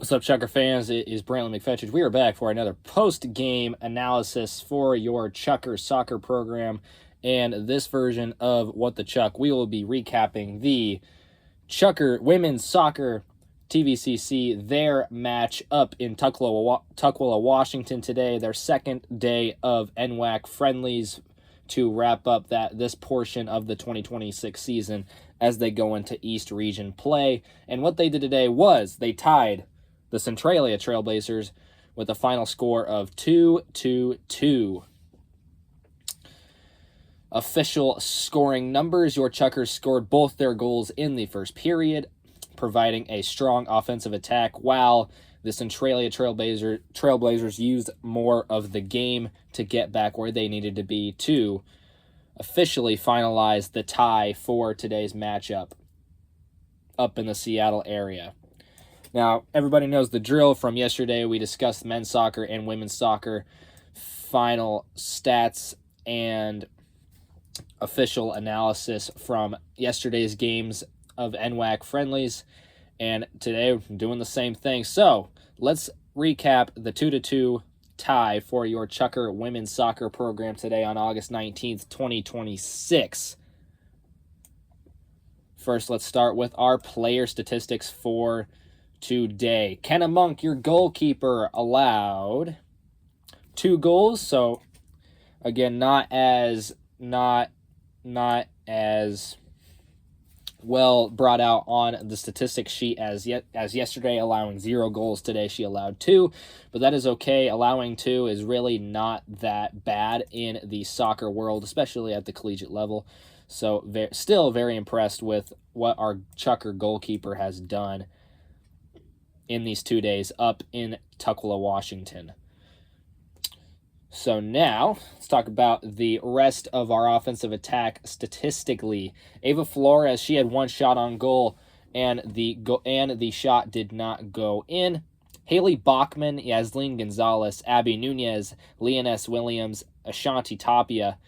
What's up, Chucker fans? It is Brantley McFetridge. We are back for another post-game analysis for your Chucker soccer program. And this version of What the Chuck, we will be recapping the Chucker women's soccer TVCC, their match up in Tukwila, Washington today, their second day of NWAC friendlies to wrap up this portion of the 2026 season as they go into East Region play. And what they did today was they tied the Centralia Trailblazers with a final score of 2-2. Official scoring numbers: your Chuckers scored both their goals in the first period, providing a strong offensive attack, while the Centralia Trailblazers used more of the game to get back where they needed to be to officially finalize the tie for today's matchup up in the Seattle area. Now, everybody knows the drill from yesterday. We discussed men's soccer and women's soccer final stats and official analysis from yesterday's games of NWAC friendlies, and today we're doing the same thing. So let's recap the 2-2 tie for your Chucker women's soccer program today on August 19th, 2026. First, let's start with our player statistics for today. Kenna Monk, your goalkeeper, allowed 2 goals. So again, not as well brought out on the statistics sheet as yesterday, allowing 0 goals. Today she allowed 2, but that is okay. Allowing 2 is really not that bad in the soccer world, especially at the collegiate level. So still very impressed with what our Chucker goalkeeper has done in these 2 days up in Tukwila, Washington. So now, let's talk about the rest of our offensive attack statistically. Ava Flores, she had 1 shot on goal, and the shot did not go in. Haley Bachman, Yasleen Gonzalez, Abby Nunez, Leoness Williams, Ashanti Tapia,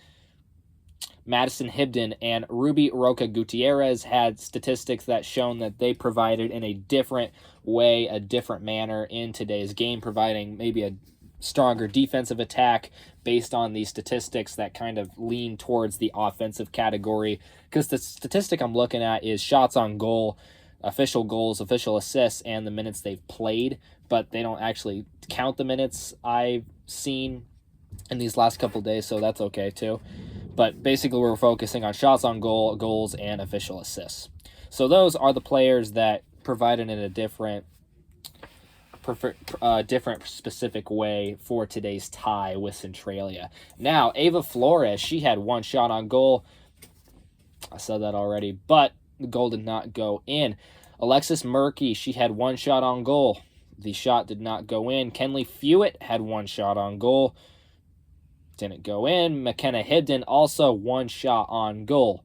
Madison Hibden, and Ruby Roca Gutierrez had statistics that shown that they provided in a different way, a different manner in today's game, providing maybe a stronger defensive attack based on these statistics that kind of lean towards the offensive category. Because the statistic I'm looking at is shots on goal, official goals, official assists, and the minutes they've played, but they don't actually count the minutes I've seen in these last couple days, so that's okay too. But basically we're focusing on shots on goal, goals, and official assists. So those are the players that provided in a different specific way for today's tie with Centralia. Now, Ava Flores, she had 1 shot on goal. I said that already, but the goal did not go in. Alexis Murky, she had 1 shot on goal. The shot did not go in. Kenley Fewitt had 1 shot on goal. Didn't go in. McKenna Hibden, also 1 shot on goal.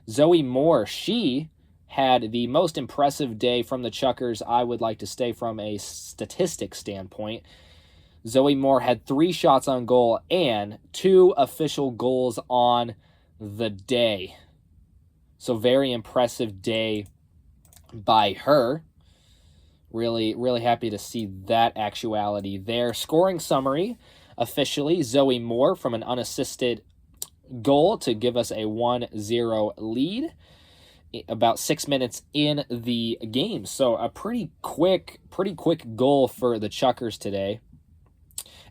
Zoe Moore, she had the most impressive day from the Chuckers I would like to say from a statistic standpoint. Zoe Moore had 3 shots on goal and 2 official goals on the day. So very impressive day by her. Really, really happy to see that actuality there. Scoring summary: officially, Zoe Moore from an unassisted goal to give us a 1-0 lead about 6 minutes in the game. So a pretty quick goal for the Chuckers today.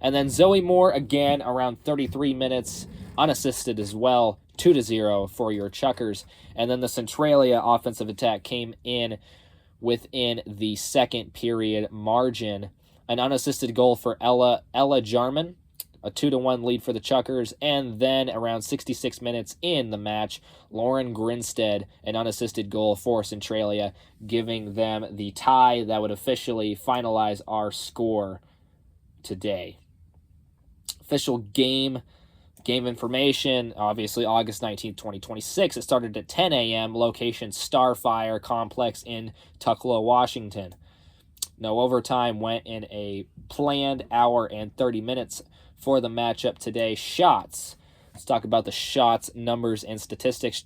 And then Zoe Moore again around 33 minutes, unassisted as well, 2-0 for your Chuckers. And then the Centralia offensive attack came in within the second period margin. An unassisted goal for Ella Jarman, a 2-1 lead for the Chuckers, and then around 66 minutes in the match, Lauren Grinstead, an unassisted goal for Centralia, giving them the tie that would officially finalize our score today. Official game information, obviously August 19th, 2026. It started at 10 a.m., location Starfire Complex in Tukwila, Washington. No overtime, went in a planned hour and 30 minutes for the matchup today. Shots. Let's talk about the shots, numbers, and statistics.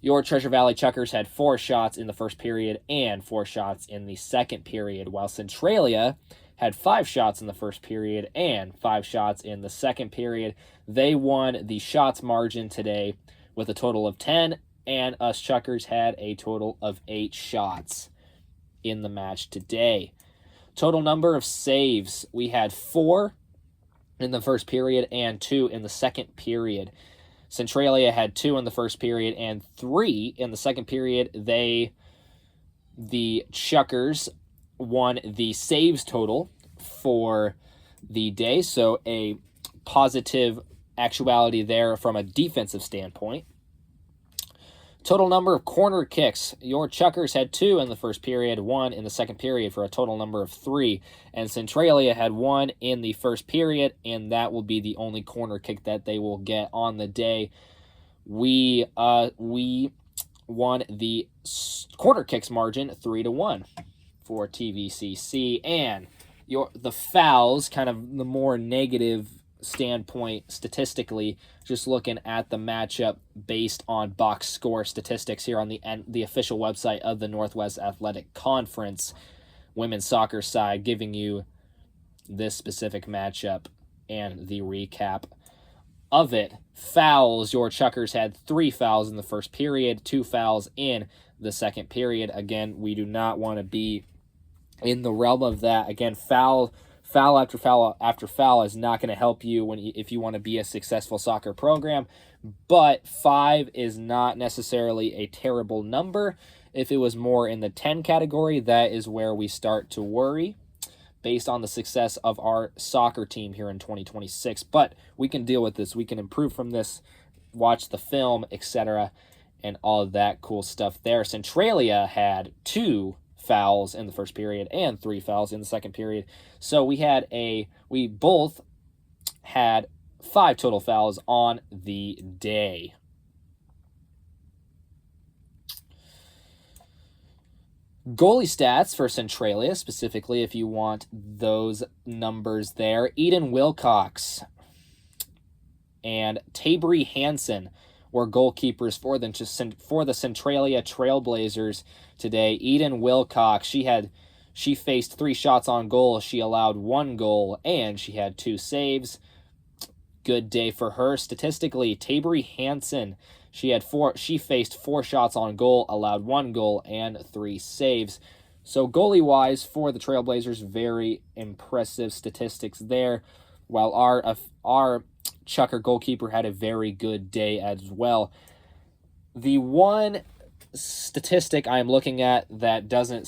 Your Treasure Valley Chuckers had 4 shots in the first period and 4 shots in the second period, while Centralia had 5 shots in the first period and 5 shots in the second period. They won the shots margin today with a total of 10, and us Chuckers had a total of 8 shots in the match today. Total number of saves, we had 4 in the first period and 2 in the second period. Centralia had 2 in the first period and 3 in the second period. The Chuckers won the saves total for the day, so a positive actuality there from a defensive standpoint. Total number of corner kicks. Your Chuckers had 2 in the first period, 1 in the second period for a total number of 3. And Centralia had 1 in the first period, and that will be the only corner kick that they will get on the day. We won the corner kicks margin 3-1 for TVCC. And the fouls, kind of the more negative standpoint statistically, just looking at the matchup based on box score statistics here on the official website of the Northwest Athletic Conference women's soccer side, giving you this specific matchup and the recap of it. Fouls, your Chuckers had 3 fouls in the first period, 2 fouls in the second period. Again, we do not want to be in the realm of that. Again, foul after foul after foul is not going to help you if you want to be a successful soccer program. But 5 is not necessarily a terrible number. If it was more in the 10 category, that is where we start to worry based on the success of our soccer team here in 2026. But we can deal with this. We can improve from this, watch the film, etc., and all of that cool stuff there. Centralia had 2 fouls in the first period and 3 fouls in the second period. So we both had 5 total fouls on the day. Goalie stats for Centralia, specifically if you want those numbers there. Eden Wilcox and Tabry Hansen were goalkeepers for the Centralia Trailblazers today. Eden Wilcox, she faced 3 shots on goal. She allowed 1 goal, and she had 2 saves. Good day for her. Statistically, Tabry Hansen, she faced 4 shots on goal, allowed 1 goal, and 3 saves. So goalie-wise for the Trailblazers, very impressive statistics there, while our Chucker goalkeeper had a very good day as well. The one statistic I am looking at that doesn't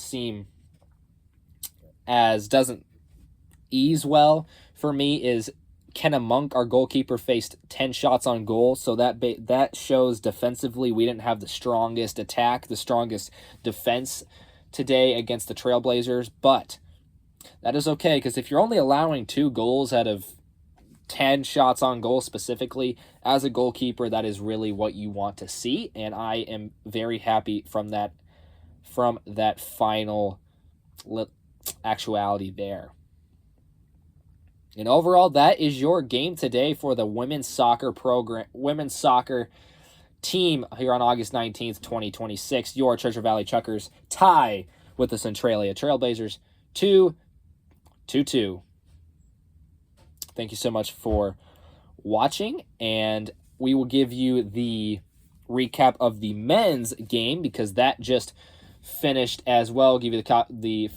ease well for me is Kenna Monk, our goalkeeper, faced 10 shots on goal, so that shows defensively we didn't have the strongest attack, the strongest defense today against the Trailblazers, but that is okay, because if you're only allowing 2 goals out of 10 shots on goal specifically, as a goalkeeper, that is really what you want to see, and I am very happy from that final actuality there. And overall, that is your game today for the women's soccer team here on August 19th, 2026. Your Treasure Valley Chuckers tie with the Centralia Trailblazers 2-2. Thank you so much for watching, and we will give you the recap of the men's game because that just finished as well. I'll give you the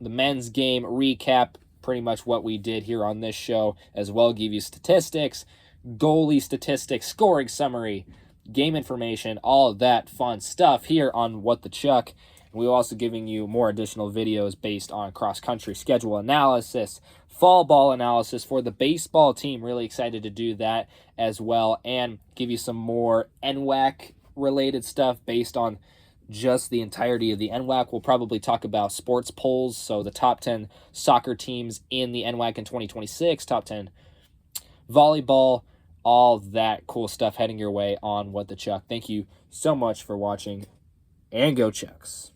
men's game recap, pretty much what we did here on this show, as well. Give you statistics, goalie statistics, scoring summary, game information, all of that fun stuff here on What the Chuck. And we're also giving you more additional videos based on cross-country schedule analysis, fall ball analysis for the baseball team. Really excited to do that as well, and give you some more NWAC-related stuff based on just the entirety of the NWAC. We'll probably talk about sports polls, so the top 10 soccer teams in the NWAC in 2026, top 10 volleyball, all that cool stuff heading your way on What the Chuck. Thank you so much for watching, and go Chucks.